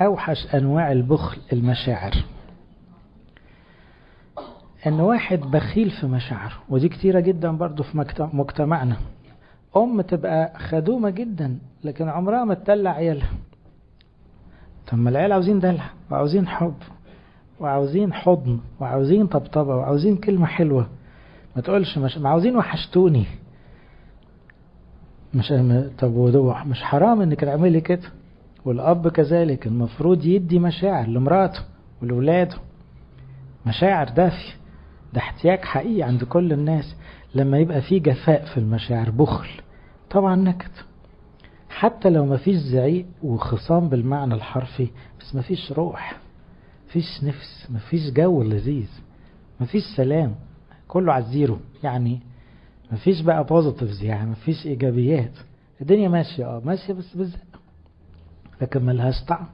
أوحش أنواع البخل المشاعر، أن واحد بخيل في مشاعره، ودي كتيرة جدا برضو في مجتمعنا. تبقى خدومة جدا لكن عمرها ما تدلع عيالها. طب ما العيال عاوزين دلع وعاوزين حب وعاوزين حضن وعاوزين طبطبة وعاوزين كلمة حلوة. ما تقولش ما عاوزين وحشتوني. طب ودوح مش حرام انك تعملي كده؟ والأب كذلك المفروض يدي مشاعر لمراته ولولاده، مشاعر دافية. ده احتياج حقيقي عند كل الناس. لما يبقى في جفاء في المشاعر، بخل، طبعا نكد. حتى لو ما فيش زعيق وخصام بالمعنى الحرفي، بس ما فيش روح، فيش نفس، ما فيش جو لذيذ، ما فيش سلام، كله على الزيرو يعني. ما فيش بقى بوزيتيفز، يعني ما فيش ايجابيات. الدنيا ماشية ماشية بس بالزق، لكن ما لهاش طعم.